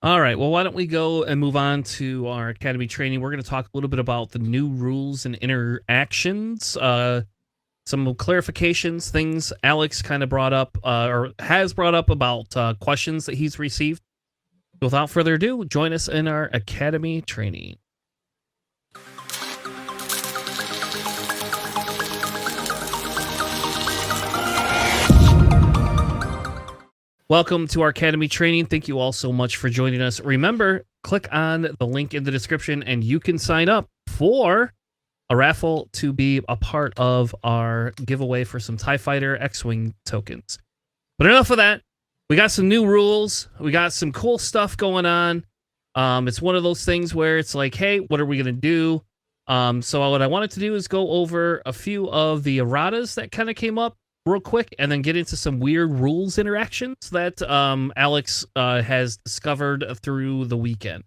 All right. Well, why don't we go and move on to our academy training? We're going to talk a little bit about the new rules and interactions, some clarifications, things Alex kind of brought up or has brought up about questions that he's received. Without further ado, join us in our academy training. Welcome to our academy training. Thank you all so much for joining us. Remember, click on the link in the description and you can sign up for a raffle to be a part of our giveaway for some TIE Fighter X-Wing tokens. But enough of that. We got some new rules. We got some cool stuff going on. It's one of those things where it's like, hey, what are we going to do? So what I wanted to do is go over a few of the erratas that kind of came up real quick and then get into some weird rules interactions that Alex has discovered through the weekend.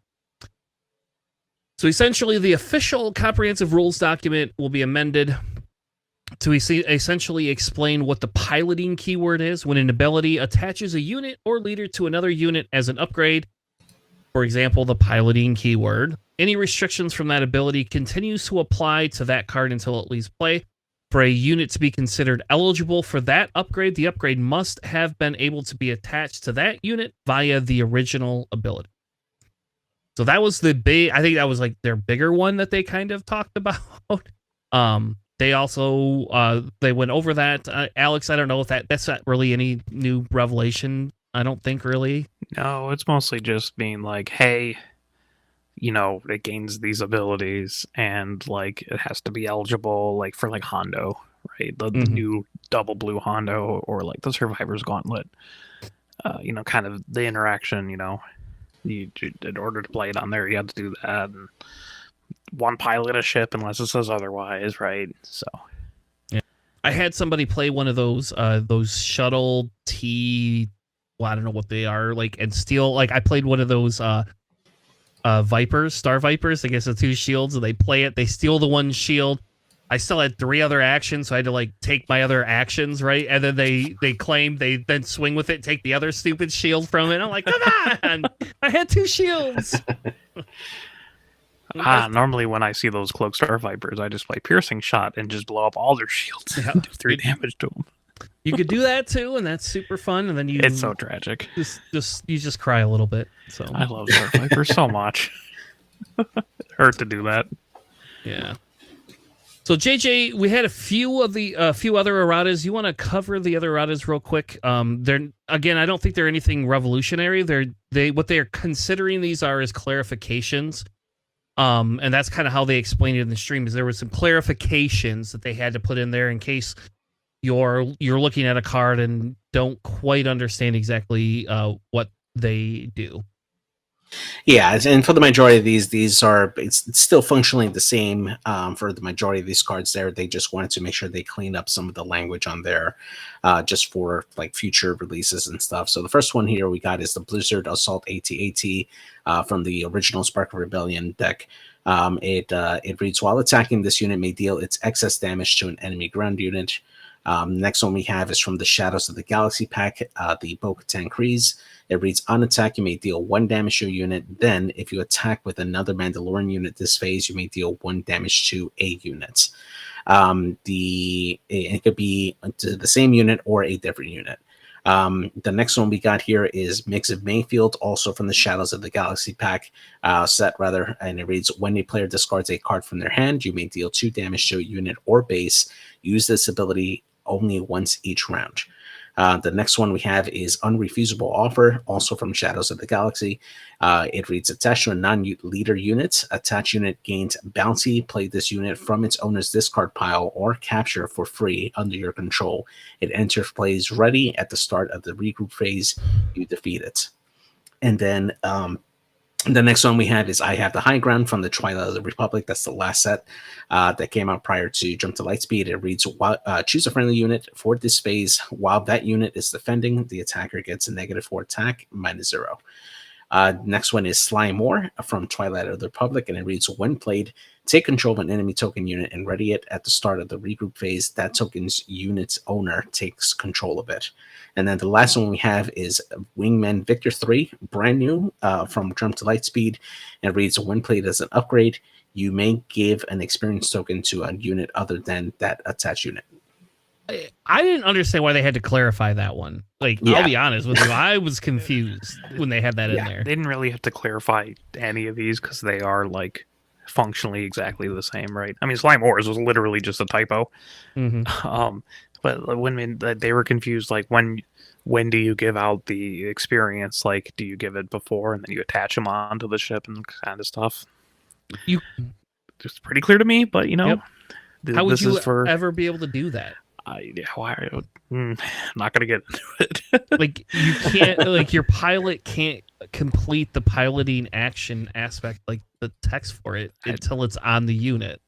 So essentially, the official comprehensive rules document will be amended to essentially explain what the piloting keyword is when an ability attaches a unit or leader to another unit as an upgrade. For example, the piloting keyword. Any restrictions from that ability continues to apply to that card until it leaves play. For a unit to be considered eligible for that upgrade, the upgrade must have been able to be attached to that unit via the original ability. So that was the big, I think that was like their bigger one that they kind of talked about. They also, they went over that. Alex, I don't know if that's not really any new revelation. I don't think really. No, it's mostly just being like, hey, it gains these abilities and like it has to be eligible like for like Hondo, right? The new double blue Hondo or like the Survivor's Gauntlet. Kind of the interaction, you in order to play it on there, you have to do that. And one pilot a ship unless it says otherwise, right? So yeah. I had somebody play one of those shuttle T, well, I don't know what they are, like, and steal, like I played one of those Vipers, Star Vipers, I guess the two shields, and they play it, they steal the one shield. I still had 3 other actions, so I had to like take my other actions, right? And then they claim they then swing with it, take the other stupid shield from it. I'm like, come on, I had 2 shields. Normally when I see those Cloak Star Vipers, I just play Piercing Shot and just blow up all their shields and do 3 damage to them. You could do that too, and that's super fun. And then it's so tragic. You just cry a little bit. So I love Star Vipers so much. It hurt to do that. Yeah. So JJ, we had a few other erratas. You want to cover the other erratas real quick? They're, again, I don't think they're anything revolutionary. What they're considering these are as clarifications. And that's kind of how they explained it in the stream. Is there was some clarifications that they had to put in there in case you're looking at a card and don't quite understand exactly what they do. Yeah, and for the majority of these are it's still functionally the same for the majority of these cards. There, they just wanted to make sure they cleaned up some of the language on there, just for like future releases and stuff. So the first one here we got is the Blizzard Assault AT-AT from the original Spark of Rebellion deck. It reads, while attacking, this unit may deal its excess damage to an enemy ground unit. Next one we have is from the Shadows of the Galaxy pack, the Bo-Katan Kryze. It reads, on attack, you may deal 1 damage to a unit. Then, if you attack with another Mandalorian unit this phase, you may deal 1 damage to a unit. It could be to the same unit or a different unit. The next one we got here is Mix of Mayfield, also from the Shadows of the Galaxy pack set, rather, and it reads, when a player discards a card from their hand, you may deal 2 damage to a unit or base. Use this ability only once each round. The next one we have is Unrefusable Offer, also from Shadows of the Galaxy. It reads, attached to a non-leader unit. Attached unit gains bounty. Play this unit from its owner's discard pile or capture for free under your control. It enters plays ready at the start of the regroup phase. You defeat it. And then the next one we have is I Have the High Ground from the Twilight of the Republic. That's the last set that came out prior to Jump to Lightspeed. It reads, choose a friendly unit for this phase. While that unit is defending, the attacker gets a -4 attack, -0. Next one is Sly Moore from Twilight of the Republic, and it reads, when played, take control of an enemy token unit and ready it at the start of the regroup phase. That token's unit's owner takes control of it. And then the last one we have is Wingman Victor 3, brand new from Drum to Lightspeed, and reads, when played as an upgrade, you may give an experience token to a unit other than that attached unit. I didn't understand why they had to clarify that one. Like, Yeah. I'll be honest with you, I was confused when they had that in there. They didn't really have to clarify any of these because they are like functionally exactly the same, right? I mean, Slime Wars was literally just a typo. But when they were confused, like when do you give out the experience? Like, do you give it before and then you attach them onto the ship and kind of stuff? It's pretty clear to me, but you know, how would you ever be able to do that? I'm not gonna get into it. Like, you can't, like, your pilot can't complete the piloting action aspect, like the text for it, until it's on the unit.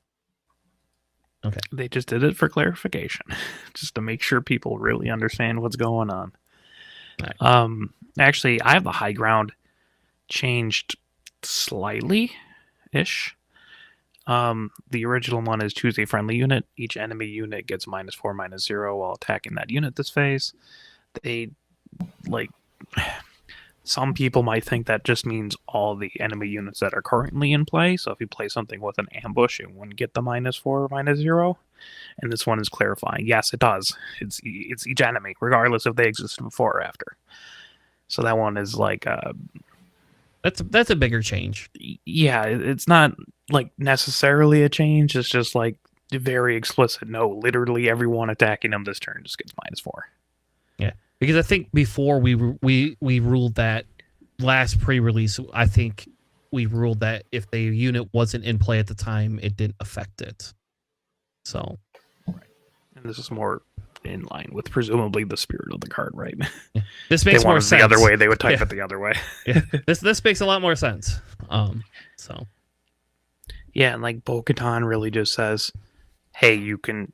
Okay. They just did it for clarification, just to make sure people really understand what's going on. Right. Actually, I have the high ground changed slightly-ish. The original one is choose a friendly unit. Each enemy unit gets -4/-0 while attacking that unit this phase. They, like, some people might think that just means all the enemy units that are currently in play. So if you play something with an ambush, it wouldn't get the -4/-0. And this one is clarifying. Yes, it does. It's each enemy, regardless if they existed before or after. So that one is like that's a bigger change. Yeah, it's not like necessarily a change. It's just like very explicit. No, literally everyone attacking them this turn just gets -4. Yeah, because I think before we ruled that last pre-release, I think we ruled that if the unit wasn't in play at the time, it didn't affect it. So, right. And this is more in line with presumably the spirit of the card, right? Yeah. This makes more sense. The other way, they would type it the other way. Yeah. This makes a lot more sense. So. Yeah, and like Bo-Katan really just says, hey, you can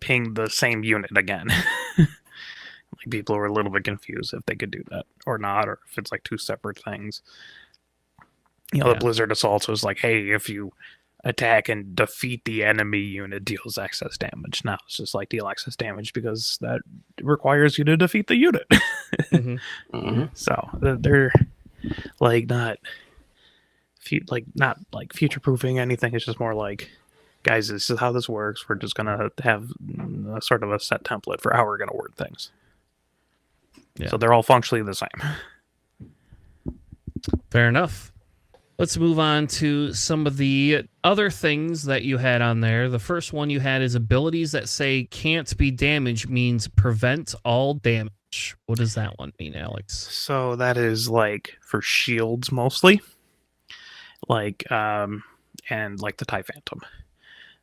ping the same unit again. Like, people were a little bit confused if they could do that or not, or if it's like two separate things. You know, the Blizzard Assaults was like, hey, if you attack and defeat the enemy unit, deals excess damage. Now it's just like deal excess damage because that requires you to defeat the unit. So they're like not future proofing anything. It's just more like, guys, this is how this works. We're just gonna have a sort of a set template for how we're gonna word things. Yeah. So they're all functionally the same. Fair enough. Let's move on to some of the other things that you had on there. The first one you had is abilities that say can't be damaged means prevent all damage. What does that one mean, Alex? So that is like for shields mostly. Like, and like the TIE Phantom.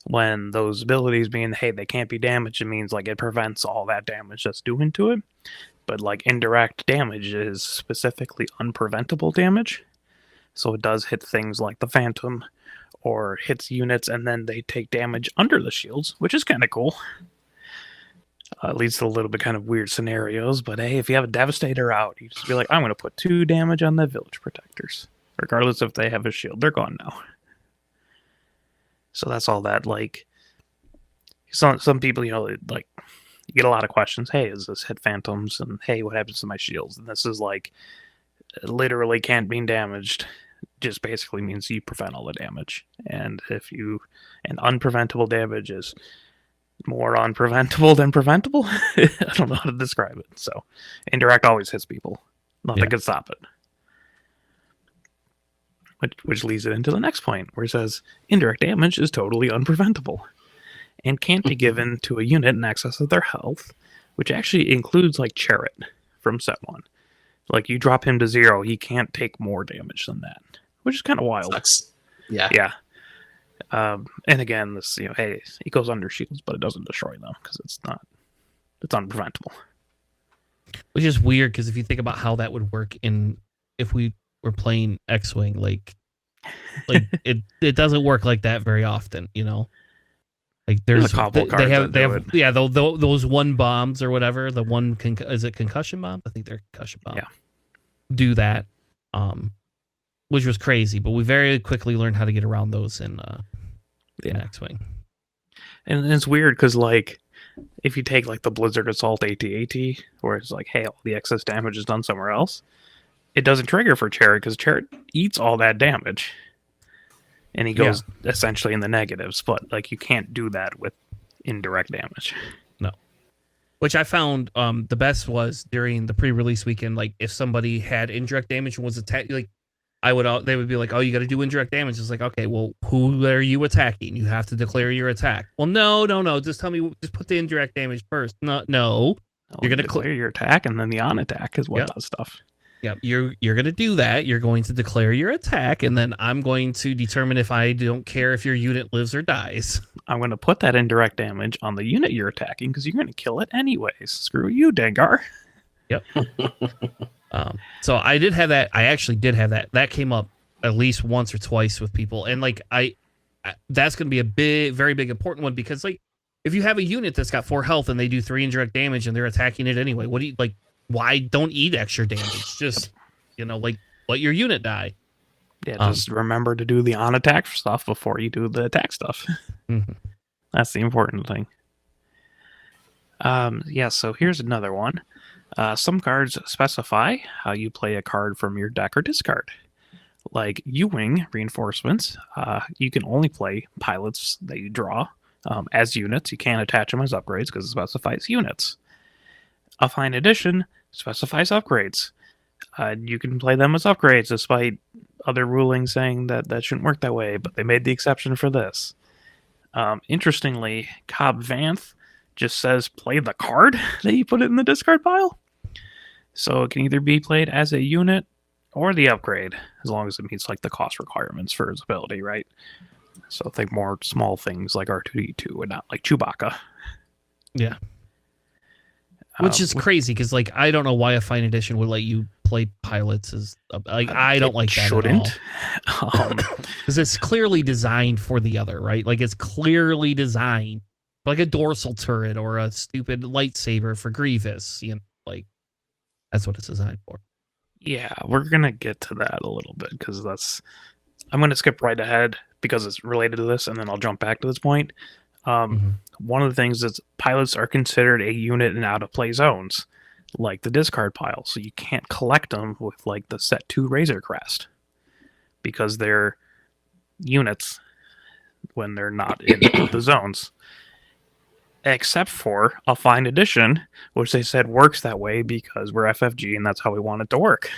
When those abilities mean, hey, they can't be damaged, it means like it prevents all that damage that's doing to it. But like indirect damage is specifically unpreventable damage. So it does hit things like the Phantom, or hits units and then they take damage under the shields, which is kind of cool. Leads to a little bit kind of weird scenarios, but hey, if you have a Devastator out, you just be like, I'm going to put 2 damage on the Village Protectors. Regardless if they have a shield, they're gone now. So that's all that, like, some people, you know, like, you get a lot of questions. Hey, is this hit Phantoms? And hey, what happens to my shields? And this is like, literally can't be damaged. Just basically means you prevent all the damage. And and unpreventable damage is more unpreventable than preventable. I don't know how to describe it. So indirect always hits people. Nothing can stop it. Which leads it into the next point, where it says indirect damage is totally unpreventable and can't be given to a unit in excess of their health, which actually includes like Chariot from set 1. Like, you drop him to 0, he can't take more damage than that, which is kind of wild. Sucks. Yeah. Yeah. And again, this, you know, hey, he goes under shields, but it doesn't destroy them because it's unpreventable. Which is weird, because if you think about how that would work if we were playing X-Wing, like it doesn't work like that very often, you know? Like, there's a couple cards they have those 1 bombs or whatever. The one is it concussion bombs? I think they're concussion bombs. Yeah, do that, which was crazy. But we very quickly learned how to get around those in in X-Wing. And it's weird because, like, if you take, like, the Blizzard Assault AT-AT, where it's like, hey, all the excess damage is done somewhere else, it doesn't trigger for Chariot because Chariot eats all that damage. And he goes essentially in the negatives, but, like, you can't do that with indirect damage. No. Which I found the best was during the pre-release weekend, like, if somebody had indirect damage and was attacked, like, they would be like, oh, you got to do indirect damage. It's like, okay, well, who are you attacking? You have to declare your attack. Well, no. Just tell me, just put the indirect damage first. No. You're going to declare your attack, and then the on attack is what does stuff. Yeah, you're going to do that. You're going to declare your attack, and then I'm going to determine if I don't care if your unit lives or dies. I'm going to put that indirect damage on the unit you're attacking because you're going to kill it anyways. Screw you, Dengar. Yep. So I did have that. I actually did have that. That came up at least once or twice with people, and like that's going to be very big, important one because like if you have a unit that's got 4 health and they do 3 indirect damage and they're attacking it anyway, what do you like? Why don't eat extra damage? Just like let your unit die. Yeah, just remember to do the on attack stuff before you do the attack stuff. Mm-hmm. That's the important thing. So here's another one. Some cards specify how you play a card from your deck or discard. Like U-Wing reinforcements, you can only play pilots that you draw as units. You can't attach them as upgrades because it specifies units. A Fine Edition specifies upgrades. You can play them as upgrades despite other rulings saying that shouldn't work that way, but they made the exception for this. Interestingly, Cobb Vanth just says play the card that you put it in the discard pile. So it can either be played as a unit or the upgrade, as long as it meets like the cost requirements for its ability, right? So think more small things like R2-D2 and not like Chewbacca. Yeah. Which is crazy because like I don't know why a Fine Edition would let you play pilots as like I don't like that shouldn't. at all. Because it's clearly designed for the other, right? Like it's clearly designed like a dorsal turret or a stupid lightsaber for Grievous, like that's what it's designed for. Yeah, we're gonna get to that a little bit because I'm gonna skip right ahead because it's related to this, and then I'll jump back to this point. One of the things is pilots are considered a unit in out of play zones, like the discard pile. So you can't collect them with like the set 2 Razor Crest because they're units when they're not in the zones. Except for a Fine Edition, which they said works that way because we're FFG and that's how we want it to work.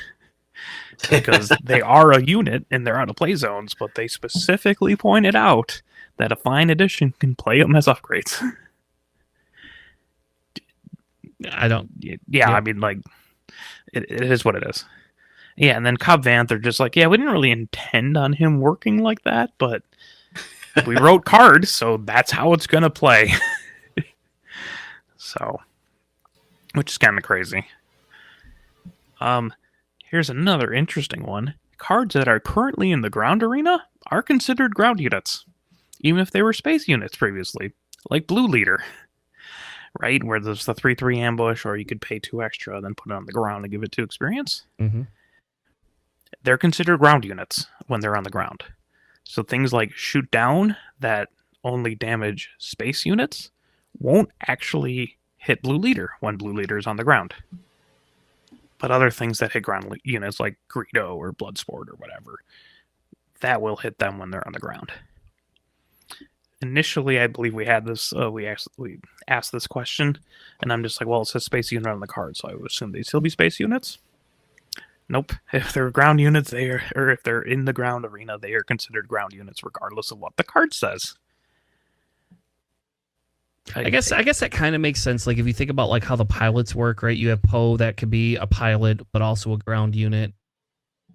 Because they are a unit and they're out of play zones, but they specifically pointed out that a Fine Edition can play them as upgrades. I don't. Yeah, I mean, like, it is what it is. Yeah, and then Cobb Vanth, they're just like, yeah, we didn't really intend on him working like that, but we wrote cards, so that's how it's going to play. So, which is kind of crazy. Here's another interesting one. Cards that are currently in the ground arena are considered ground units, even if they were space units previously, like Blue Leader, right? Where there's the 3/3 ambush, or you could pay 2 extra, then put it on the ground and give it 2 experience. Mm-hmm. They're considered ground units when they're on the ground. So things like Shoot Down that only damage space units won't actually hit Blue Leader when Blue Leader is on the ground. But other things that hit ground units like Greedo or Bloodsport or whatever, that will hit them when they're on the ground. Initially, I believe we had this, we asked this question, and I'm just like, well, it says space unit on the card, so I would assume they'd still be space units. Nope. If they're ground units, or if they're in the ground arena, they are considered ground units regardless of what the card says. I guess that kind of makes sense. Like if you think about like how the pilots work, right? You have Poe that could be a pilot, but also a ground unit,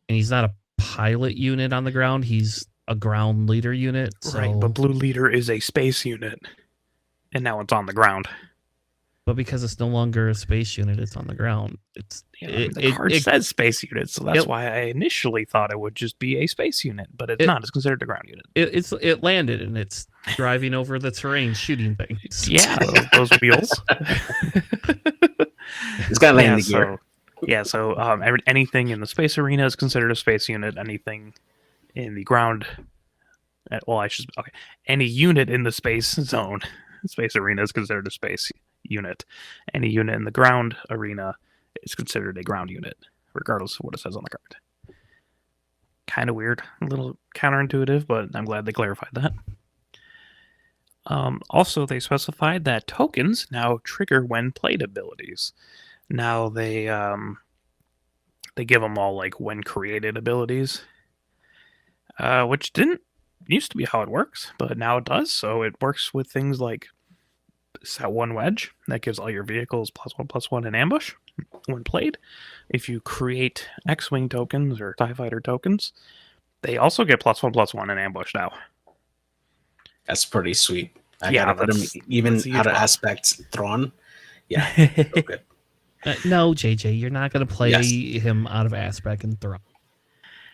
and he's not a pilot unit on the ground. He's a ground leader unit. So... Right, but Blue Leader is a space unit, and now it's on the ground. But because it's no longer a space unit, it's on the ground. The card says space unit, so that's why I initially thought it would just be a space unit, but it's not. It's considered a ground unit. It landed and it's driving over the terrain, shooting things. Yeah, those wheels. It's got landing gear. So anything in the space arena is considered a space unit. Anything in the ground well, any unit in the space zone, space arena is considered a space unit. Any unit in the ground arena is considered a ground unit, regardless of what it says on the card. Kind of weird, a little counterintuitive, but I'm glad they clarified that. Also, they specified that tokens now trigger when played abilities. Now they give them all like when created abilities, which didn't used to be how it works, but now it does. So it works with things like set one wedge that gives all your vehicles +1/+1 in ambush when played. If you create X-wing tokens or TIE fighter tokens, they also get +1/+1 in ambush now. That's pretty sweet. I Yeah, gotta put him even out of aspect Thrawn. Yeah, so good. No, JJ, you're not going to play him out of aspect and throw.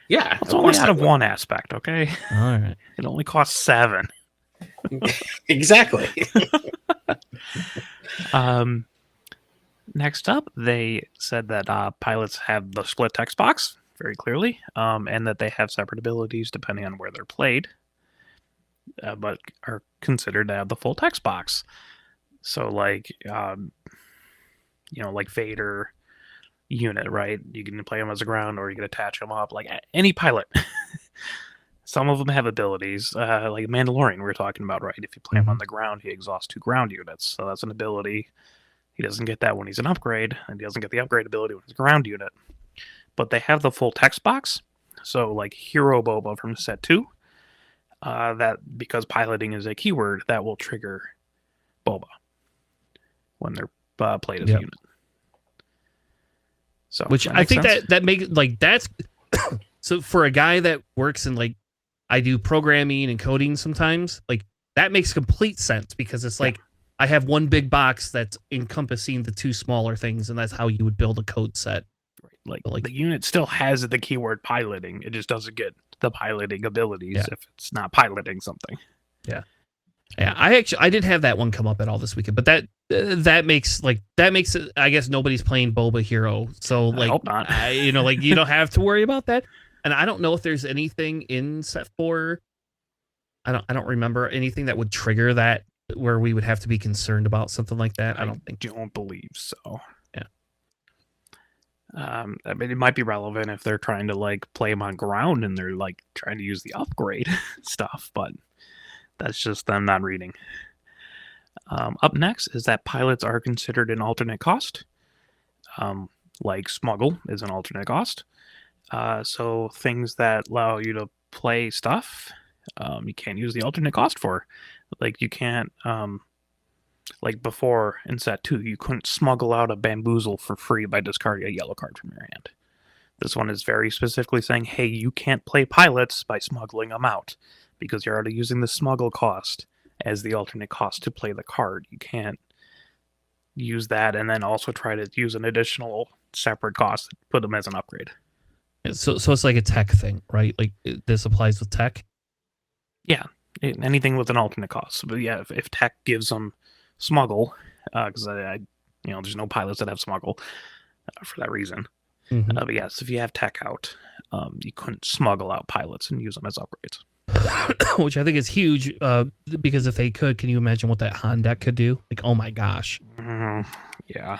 Yeah, it's only out of one aspect, okay? All right. It only costs 7. Exactly. Next up, they said that pilots have the split text box very clearly, and that they have separate abilities depending on where they're played, but are considered to have the full text box. So, like, like Vader unit, right? You can play them as a ground, or you can attach them up. Like any pilot. Some of them have abilities, like Mandalorian we were talking about, right? If you play him on the ground, he exhausts 2 ground units. So that's an ability. He doesn't get that when he's an upgrade, and he doesn't get the upgrade ability when he's a ground unit. But they have the full text box. So like Hero Boba from set 2, that because piloting is a keyword, that will trigger Boba when they're played as a unit. So, which I think that makes like that's so for a guy that works in like I do programming and coding sometimes, like that makes complete sense because it's like I have one big box that's encompassing the 2 smaller things, and that's how you would build a code set. Right. Like the unit still has the keyword piloting, it just doesn't get the piloting abilities if it's not piloting something. Yeah. Yeah, I didn't have that one come up at all this weekend, but that makes it. I guess nobody's playing Boba Hero, so like, I hope not. you don't have to worry about that. And I don't know if there's anything in set 4. I don't remember anything that would trigger that where we would have to be concerned about something like that. I don't believe so. Yeah. I mean, it might be relevant if they're trying to like play them on ground and they're like trying to use the upgrade stuff, but. That's just them not reading. Up next is that pilots are considered an alternate cost. Like smuggle is an alternate cost. So things that allow you to play stuff, you can't use the alternate cost for. Like you can't, like before in set 2, you couldn't smuggle out a bamboozle for free by discarding a yellow card from your hand. This one is very specifically saying, hey, you can't play pilots by smuggling them out. Because you're already using the smuggle cost as the alternate cost to play the card. You can't use that and then also try to use an additional separate cost to put them as an upgrade. So it's like a tech thing, right? Like this applies with tech? Yeah, anything with an alternate cost. But yeah, if tech gives them smuggle, because there's no pilots that have smuggle for that reason. Mm-hmm. But yes, if you have tech out, you couldn't smuggle out pilots and use them as upgrades. Which I think is huge, because if they could, can you imagine what that Han deck could do? Like, oh my gosh. Yeah,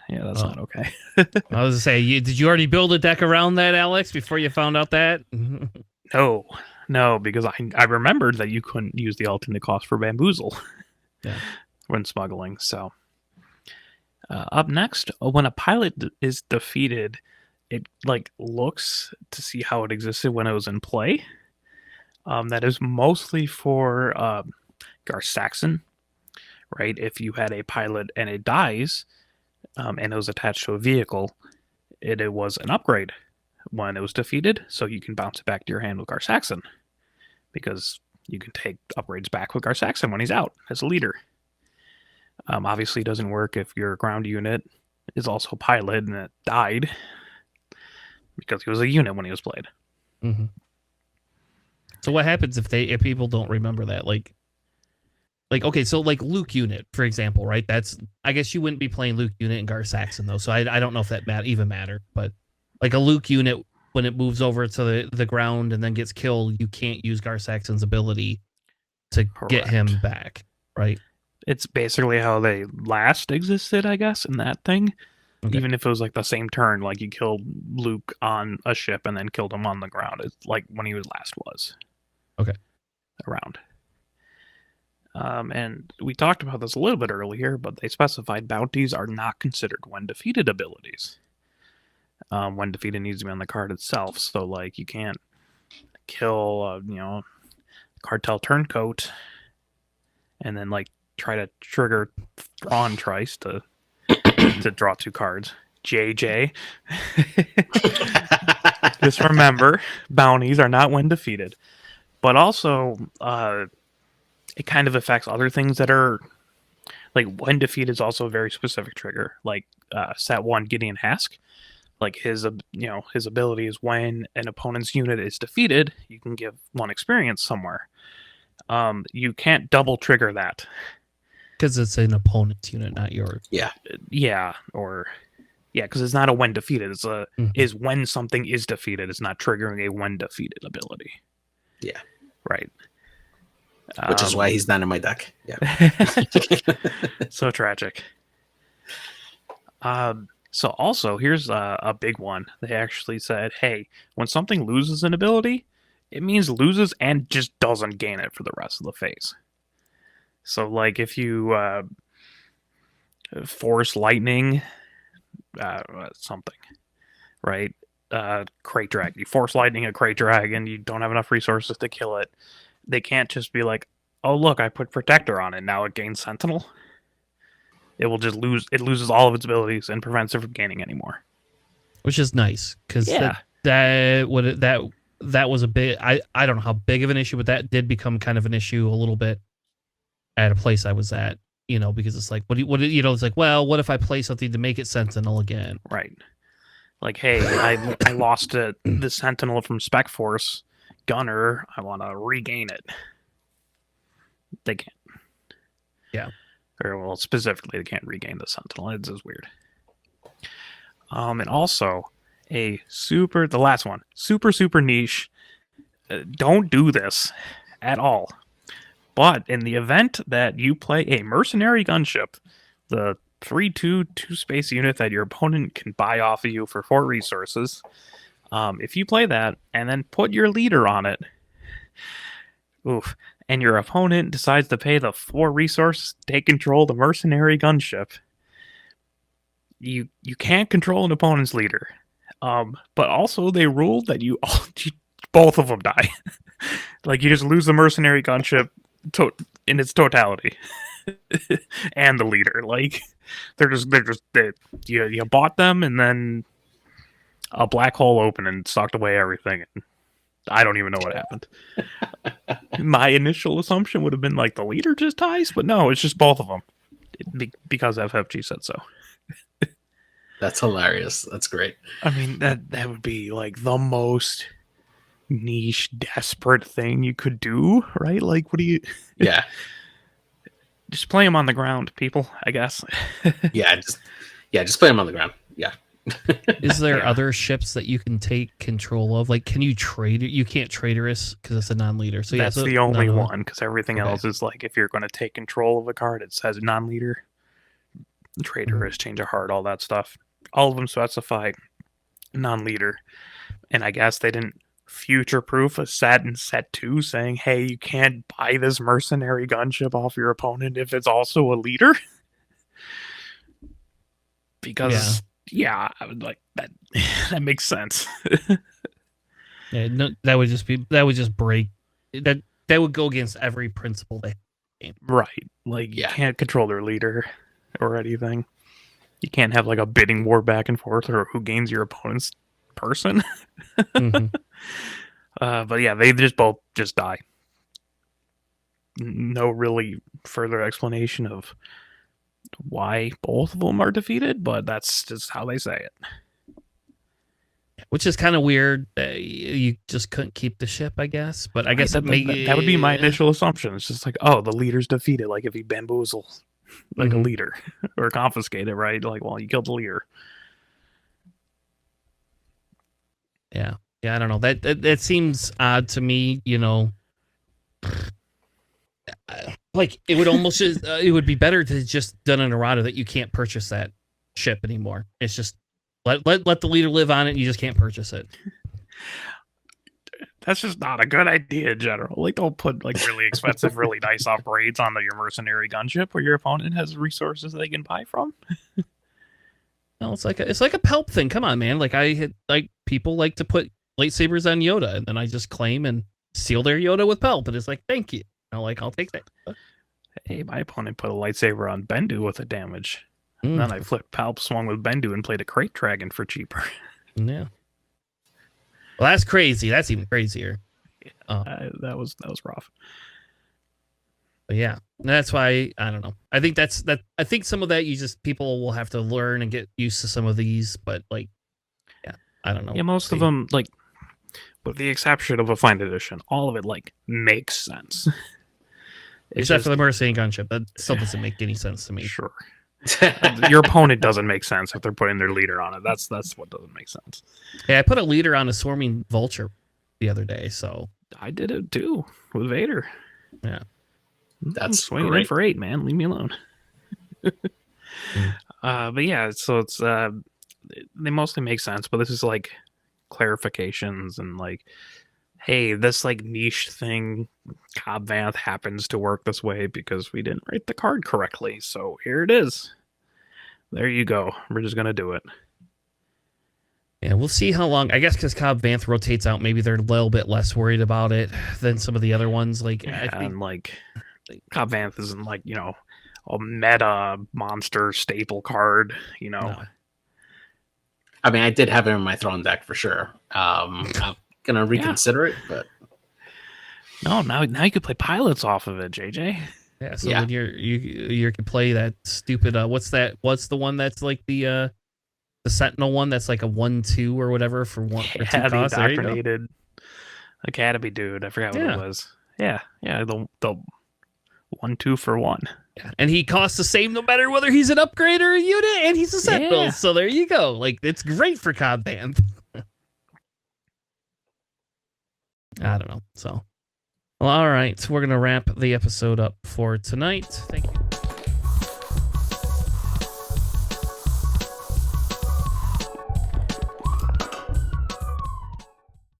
that's not okay. I was gonna say, did you already build a deck around that, Alex, before you found out that? No, because I remembered that you couldn't use the alternate cost for bamboozle when smuggling. So, up next, when a pilot is defeated, it like looks to see how it existed when it was in play. That is mostly for Gar Saxon, right? If you had a pilot and it dies, and it was attached to a vehicle, it was an upgrade when it was defeated, so you can bounce it back to your hand with Gar Saxon, because you can take upgrades back with Gar Saxon when he's out as a leader. Obviously, it doesn't work if your ground unit is also a pilot and it died, because he was a unit when he was played. Mm-hmm. So what happens if people don't remember that? Like okay, so like Luke unit, for example, right? I guess you wouldn't be playing Luke unit and Gar Saxon though, so I don't know if that even mattered. But like a Luke unit when it moves over to the ground and then gets killed, you can't use Gar-Saxon's ability to get him back, right? It's basically how they last existed, I guess, in that thing. Okay. Even if it was like the same turn, like you killed Luke on a ship and then killed him on the ground. It's like when he was Okay. around. And we talked about this a little bit earlier, but they specified bounties are not considered when defeated abilities. When defeated needs to be on the card itself. So like you can't kill cartel turncoat and then like try to trigger Thrawn Trice to draw 2 cards. JJ. Just remember, bounties are not when defeated. But also, it kind of affects other things that are like when defeated is also a very specific trigger. Like set 1 Gideon Hask. Like his ability is when an opponent's unit is defeated, you can give 1 experience somewhere. You can't double trigger that because it's an opponent's unit, not yours. Because it's not a when defeated. It's is when something is defeated. It's not triggering a when defeated ability. Yeah, right. Which is why he's not in my deck. Yeah, so tragic. So also, here's a big one. They actually said, hey, when something loses an ability, it means loses and just doesn't gain it for the rest of the phase. So, like, if you force lightning something, right? Crate drag. You force lightning a crate drag and you don't have enough resources to kill it. They can't just be like, oh, look, I put Protector on it. Now it gains Sentinel. It will just lose. It loses all of its abilities and prevents it from gaining anymore. Which is nice because that was a bit. I don't know how big of an issue, but that did become kind of an issue a little bit at a place I was at. Because it's like, it's like, well, what if I play something to make it Sentinel again? Right. Like, hey, I lost the Sentinel from Spec Force Gunner. I want to regain it. They can't. Yeah. Or, well, specifically, they can't regain the Sentinel. It's just weird. And also, the last one, super niche. Don't do this at all. But in the event that you play a mercenary gunship, the 3/2 2-space unit that your opponent can buy off of you for 4 resources, if you play that and then put your leader on it, and your opponent decides to pay the 4 resources to take control of the mercenary gunship, you can't control an opponent's leader. But also they ruled that both of them die. Like you just lose the mercenary gunship in its totality. And the leader. Like you bought them and then a black hole opened and sucked away everything. And I don't even know what happened. My initial assumption would have been like the leader just dies, but no, it's just both of them because FFG said so. That's hilarious. That's great. I mean, that would be like the most niche, desperate thing you could do, right? Like, what do you? Yeah. Just play them on the ground, people. I guess. Just play them on the ground. Yeah. Is there other ships that you can take control of? Like, can you trade it? You can't traitorous because it's a non-leader. So that's the only one. Because everything else is like, if you're going to take control of a card, it says non-leader, traitorous, change of heart, all that stuff. All of them specify non-leader, and I guess they didn't future-proof a set in set 2 saying, "Hey, you can't buy this mercenary gunship off your opponent if it's also a leader." Because I would like that. That makes sense. Yeah, no, that would just break that. That would go against every principle they have. Right. Like you can't control their leader or anything. You can't have like a bidding war back and forth or who gains your opponent's person. But yeah, they both die. No really further explanation of why both of them are defeated, but that's just how they say it. Which is kind of weird. You just couldn't keep the ship, I guess. But I guess that would be my initial assumption. It's just like, oh, the leader's defeated. Like if he bamboozles like a leader or confiscate it, right? Like, well, you killed the leader. Yeah. Yeah, I don't know. That seems odd to me. You know, like it would almost just, it would be better to just done an errata that you can't purchase that ship anymore. It's just let the leader live on it. And you just can't purchase it. That's just not a good idea in general. Like, don't put like really expensive, really nice upgrades on your mercenary gunship where your opponent has resources they can buy from. No, it's like a Pelp thing. Come on, man. Like people like to put lightsabers on Yoda, and then I just claim and seal their Yoda with Pelp, and it's like, thank you. I'll take that. Hey, my opponent put a lightsaber on Bendu with a damage. And then I flipped Palp, swung with Bendu, and played a Crate Dragon for cheaper. Yeah. Well, that's crazy. That's even crazier. That was rough. But yeah, that's why I don't know. I think I think some of that people will have to learn and get used to some of these. But like, yeah, I don't know. Yeah, most of them, like, with the exception of a Find Edition, all of it like makes sense. Except for the Mercenary gunship, that still doesn't make any sense to me. Sure. Your opponent doesn't make sense if they're putting their leader on it. That's what doesn't make sense. Yeah, I put a leader on a swarming vulture the other day, so I did it too with Vader. Yeah, that's swinging in for 8, man. Leave me alone. But yeah, so it's they mostly make sense, but this is like clarifications and like, hey, this like niche thing, Cobb Vanth happens to work this way because we didn't write the card correctly. So here it is. There you go. We're just gonna do it. Yeah, we'll see how long. I guess because Cobb Vanth rotates out, maybe they're a little bit less worried about it than some of the other ones. Like, yeah, I think, and like Cobb Vanth isn't like, you know, a meta monster staple card. You know. No. I mean, I did have him in my Throne deck for sure. I'm gonna reconsider it, but no, now you could play pilots off of it, JJ. Yeah, so when you can play that stupid what's the one that's like the Sentinel one that's like a 1/2 or whatever for 2 costs. The indoctrinated Academy dude. I forgot what it was. Yeah, the 1/2 for 1. Yeah. And he costs the same no matter whether he's an upgrade or a unit, and he's a Sentinel. Yeah. So there you go. Like, it's great for Cobb Vanth. I don't know. So, well, all right. So we're going to wrap the episode up for tonight. Thank you.